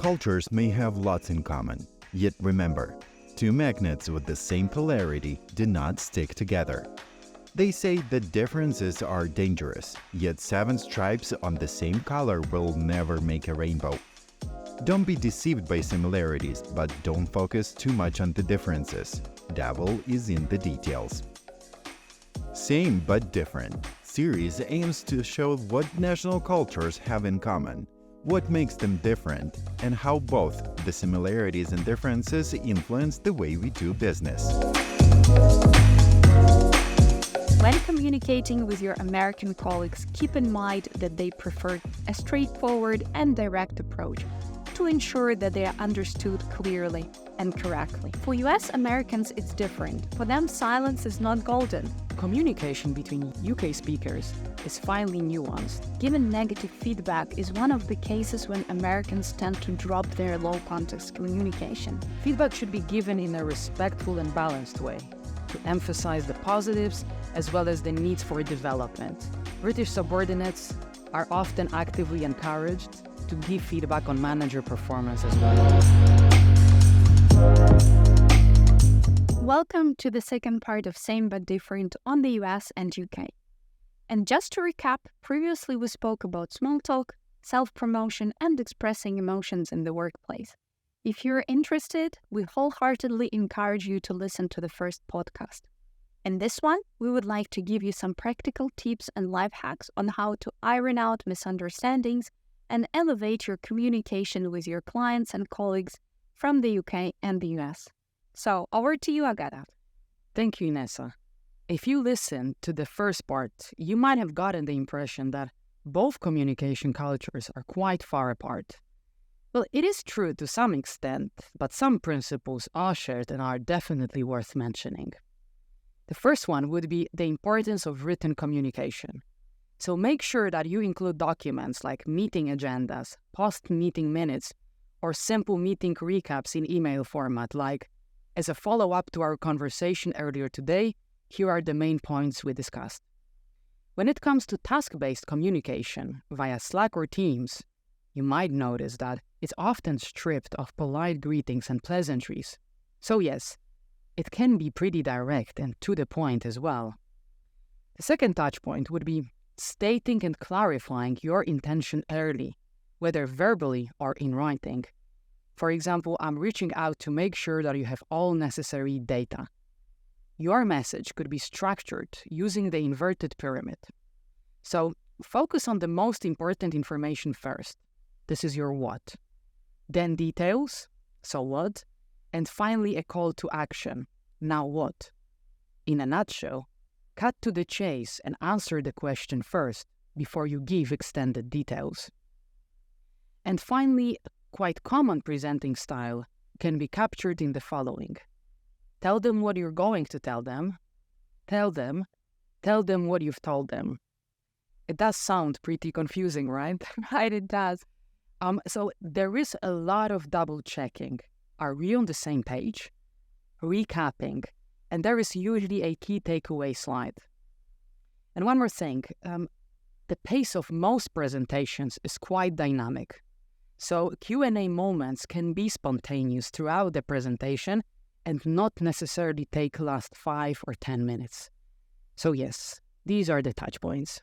Cultures may have lots in common, yet remember, two magnets with the same polarity do not stick together. They say that differences are dangerous, yet 7 stripes on the same color will never make a rainbow. Don't be deceived by similarities, but don't focus too much on the differences. Devil is in the details. Same but different series aims to show what national cultures have in common, what makes them different, and how both the similarities and differences influence the way we do business. When communicating with your American colleagues, keep in mind that they prefer a straightforward and direct approach to ensure that they are understood clearly and correctly. For US Americans, it's different. For them, silence is not golden. Communication between UK speakers is finely nuanced. Given negative feedback is one of the cases when Americans tend to drop their low-context communication. Feedback should be given in a respectful and balanced way, to emphasize the positives as well as the needs for development. British subordinates are often actively encouraged to give feedback on manager performance as well. Welcome to the second part of Same But Different on the US and UK. And just to recap, previously we spoke about small talk, self-promotion, and expressing emotions in the workplace. If you're interested, we wholeheartedly encourage you to listen to the first podcast. In this one, we would like to give you some practical tips and life hacks on how to iron out misunderstandings and elevate your communication with your clients and colleagues from the UK and the US. So, over to you, Agata. Thank you, Inessa. If you listened to the first part, you might have gotten the impression that both communication cultures are quite far apart. Well, it is true to some extent, but some principles are shared and are definitely worth mentioning. The first one would be the importance of written communication. So make sure that you include documents like meeting agendas, post-meeting minutes, or simple meeting recaps in email format like, as a follow-up to our conversation earlier today, here are the main points we discussed. When it comes to task-based communication via Slack or Teams, you might notice that it's often stripped of polite greetings and pleasantries. So yes, it can be pretty direct and to the point as well. The second touch point would be stating and clarifying your intention early, whether verbally or in writing. For example, I'm reaching out to make sure that you have all necessary data. Your message could be structured using the inverted pyramid. So focus on the most important information first. This is your what. Then details, so what, and finally a call to action, now what. In a nutshell, cut to the chase and answer the question first before you give extended details. And finally, a quite common presenting style can be captured in the following. Tell them what you're going to tell them. Tell them what you've told them. It does sound pretty confusing, right? Right, it does. So there is a lot of double checking. Are we on the same page? Recapping. And there is usually a key takeaway slide. And one more thing, the pace of most presentations is quite dynamic. So Q&A moments can be spontaneous throughout the presentation and not necessarily take last 5 or 10 minutes. So yes, these are the touch points.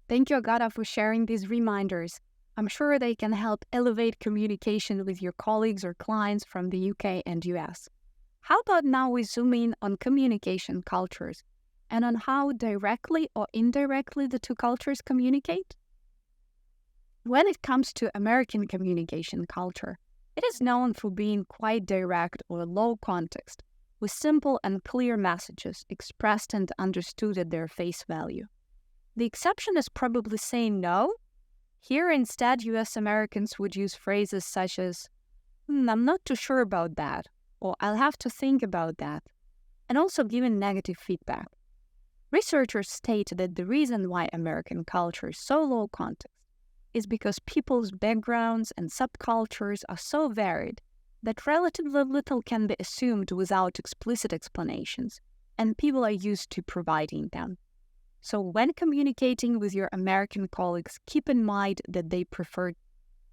Thank you, Agata, for sharing these reminders. I'm sure they can help elevate communication with your colleagues or clients from the UK and US. How about now we zoom in on communication cultures and on how directly or indirectly the two cultures communicate? When it comes to American communication culture, it is known for being quite direct or low context, with simple and clear messages expressed and understood at their face value. The exception is probably saying no. Here instead, US Americans would use phrases such as, I'm not too sure about that, or I'll have to think about that, and also giving negative feedback. Researchers state that the reason why American culture is so low context is because people's backgrounds and subcultures are so varied that relatively little can be assumed without explicit explanations, and people are used to providing them. So when communicating with your American colleagues, keep in mind that they prefer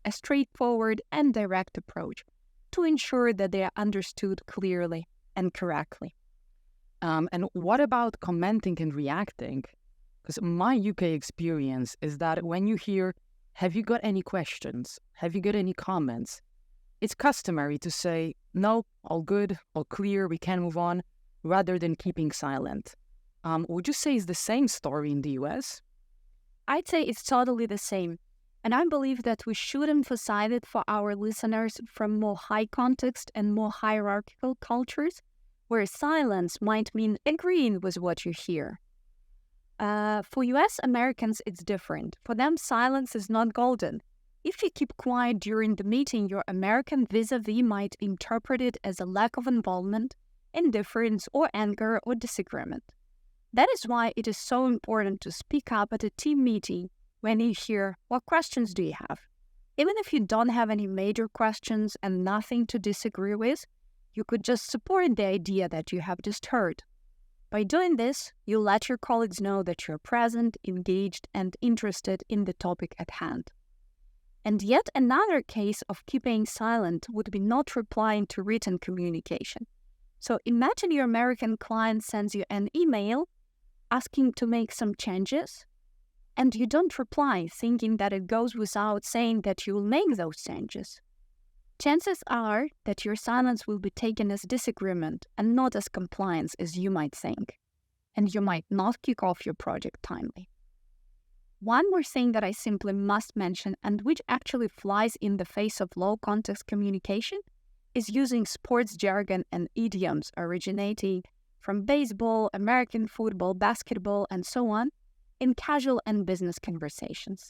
a straightforward and direct approach to ensure that they are understood clearly and correctly. And what about commenting and reacting? Because my UK experience is that when you hear, have you got any questions? Have you got any comments? It's customary to say, no, all good, all clear, we can move on, rather than keeping silent. Would you say it's the same story in the US? I'd say it's totally the same. And I believe that we should emphasize it for our listeners from more high context and more hierarchical cultures, where silence might mean agreeing with what you hear. For US Americans, it's different. For them, silence is not golden. If you keep quiet during the meeting, your American vis-a-vis might interpret it as a lack of involvement, indifference, or anger or disagreement. That is why it is so important to speak up at a team meeting when you hear, what questions do you have? Even if you don't have any major questions and nothing to disagree with, you could just support the idea that you have just heard. By doing this, you let your colleagues know that you're present, engaged, and interested in the topic at hand. And yet another case of keeping silent would be not replying to written communication. So imagine your American client sends you an email asking to make some changes, and you don't reply, thinking that it goes without saying that you will make those changes. Chances are that your silence will be taken as disagreement and not as compliance as you might think, and you might not kick off your project timely. One more thing that I simply must mention, and which actually flies in the face of low-context communication, is using sports jargon and idioms originating from baseball, American football, basketball, and so on, in casual and business conversations.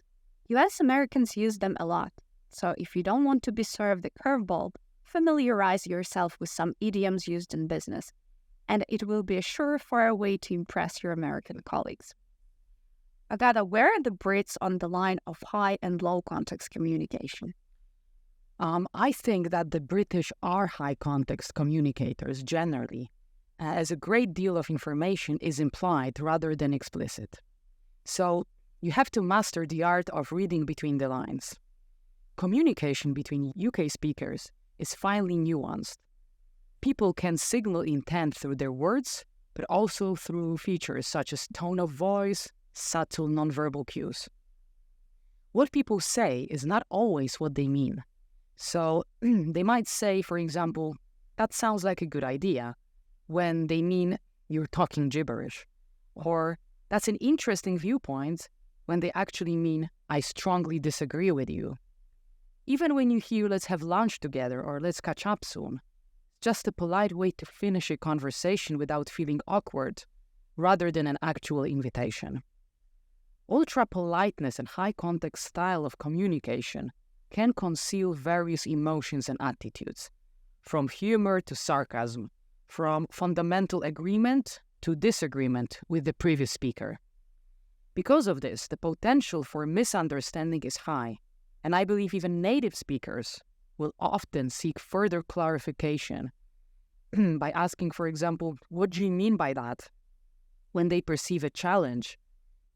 US Americans use them a lot, so if you don't want to be served the curveball, familiarize yourself with some idioms used in business, and it will be a surefire way to impress your American colleagues. Agata, where are the Brits on the line of high and low context communication? I think that the British are high context communicators generally, as a great deal of information is implied rather than explicit. So you have to master the art of reading between the lines. Communication between UK speakers is finely nuanced. People can signal intent through their words, but also through features such as tone of voice, subtle nonverbal cues. What people say is not always what they mean. So they might say, for example, that sounds like a good idea, when they mean you're talking gibberish. Or that's an interesting viewpoint when they actually mean I strongly disagree with you. Even when you hear let's have lunch together or let's catch up soon, just a polite way to finish a conversation without feeling awkward, rather than an actual invitation. Ultra-politeness and high-context style of communication can conceal various emotions and attitudes, from humor to sarcasm, from fundamental agreement to disagreement with the previous speaker. Because of this, the potential for misunderstanding is high, and I believe even native speakers will often seek further clarification by asking, for example, what do you mean by that? When they perceive a challenge,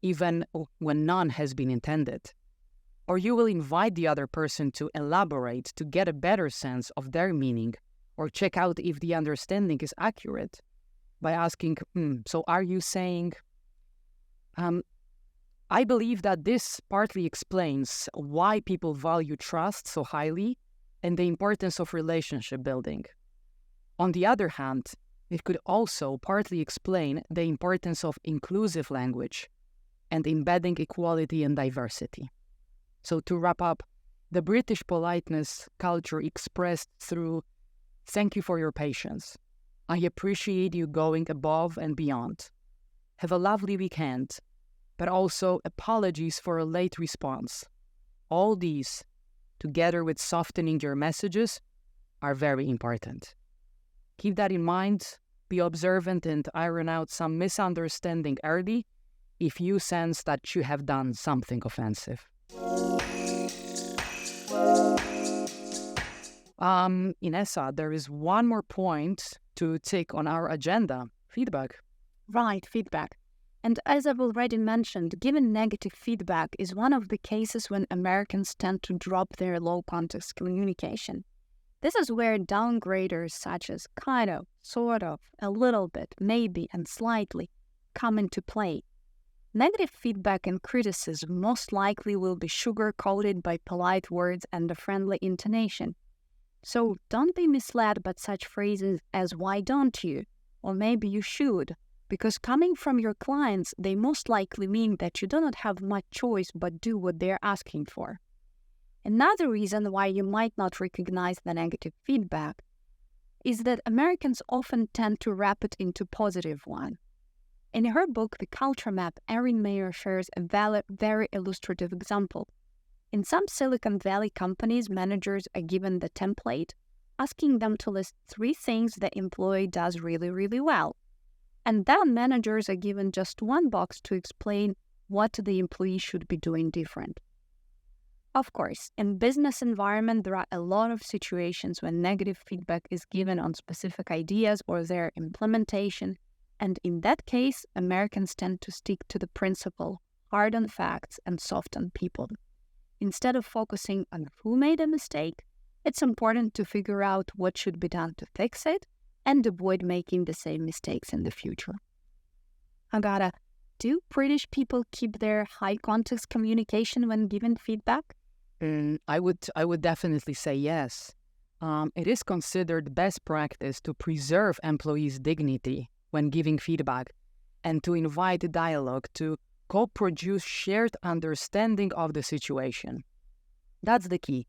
even when none has been intended. Or you will invite the other person to elaborate to get a better sense of their meaning, or check out if the understanding is accurate by asking, so are you saying... I believe that this partly explains why people value trust so highly and the importance of relationship building. On the other hand, it could also partly explain the importance of inclusive language and embedding equality and diversity. So to wrap up, the British politeness culture expressed through thank you for your patience. I appreciate you going above and beyond. Have a lovely weekend, but also apologies for a late response. All these, together with softening your messages, are very important. Keep that in mind, be observant, and iron out some misunderstanding early if you sense that you have done something offensive. Inessa, there is one more point to take on our agenda, feedback. Right, feedback. And as I've already mentioned, giving negative feedback is one of the cases when Americans tend to drop their low context communication. This is where downgraders such as kind of, sort of, a little bit, maybe, and slightly come into play. Negative feedback and criticism most likely will be sugar-coated by polite words and a friendly intonation. So don't be misled by such phrases as "why don't you?" or "maybe you should," because coming from your clients, they most likely mean that you do not have much choice but do what they're asking for. Another reason why you might not recognize the negative feedback is that Americans often tend to wrap it into positive one. In her book, The Culture Map, Erin Meyer shares a very illustrative example. In some Silicon Valley companies, managers are given the template, asking them to list 3 things the employee does really, really well. And then managers are given just one box to explain what the employee should be doing different. Of course, in business environment, there are a lot of situations when negative feedback is given on specific ideas or their implementation, and in that case, Americans tend to stick to the principle, hard on facts and soft on people. Instead of focusing on who made a mistake, it's important to figure out what should be done to fix it and avoid making the same mistakes in the future. Agata, do British people keep their high context communication when given feedback? I would definitely say yes. It is considered best practice to preserve employees' dignity when giving feedback and to invite dialogue to co-produce shared understanding of the situation. That's the key.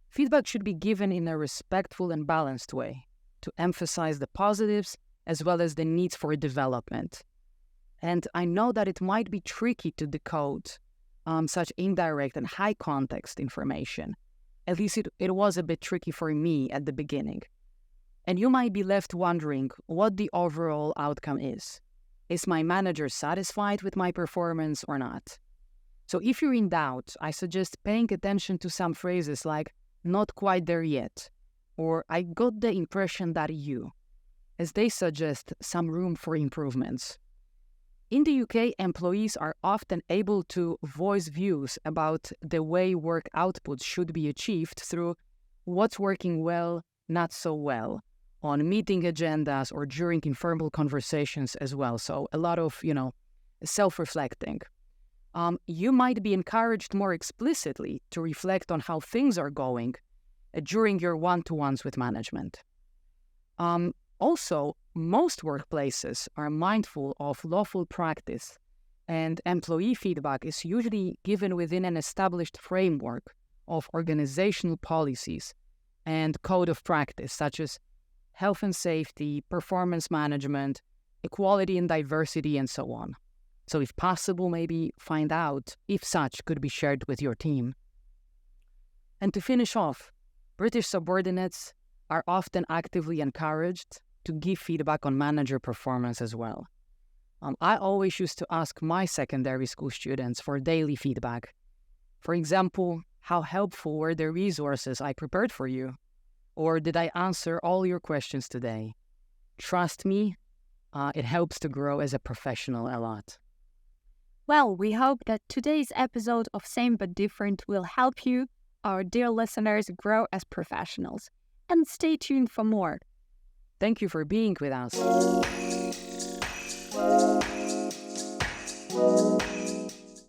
Feedback should be given in a respectful and balanced way to emphasize the positives as well as the needs for development. And I know that it might be tricky to decode such indirect and high context information. At least it was a bit tricky for me at the beginning. And you might be left wondering what the overall outcome is. Is my manager satisfied with my performance or not? So if you're in doubt, I suggest paying attention to some phrases like "not quite there yet," or "I got the impression that you," as they suggest some room for improvements. In the UK, employees are often able to voice views about the way work output should be achieved through what's working well, not so well, on meeting agendas or during informal conversations as well. So a lot of, self-reflecting. You might be encouraged more explicitly to reflect on how things are going during your one-to-ones with management. Also, most workplaces are mindful of lawful practice, and employee feedback is usually given within an established framework of organizational policies and code of practice, such as health and safety, performance management, equality and diversity, and so on. So if possible, maybe find out if such could be shared with your team. And to finish off, British subordinates are often actively encouraged to give feedback on manager performance as well. I always used to ask my secondary school students for daily feedback. For example, how helpful were the resources I prepared for you? Or did I answer all your questions today? Trust me, it helps to grow as a professional a lot. Well, we hope that today's episode of Same But Different will help you, our dear listeners, grow as professionals. And stay tuned for more. Thank you for being with us.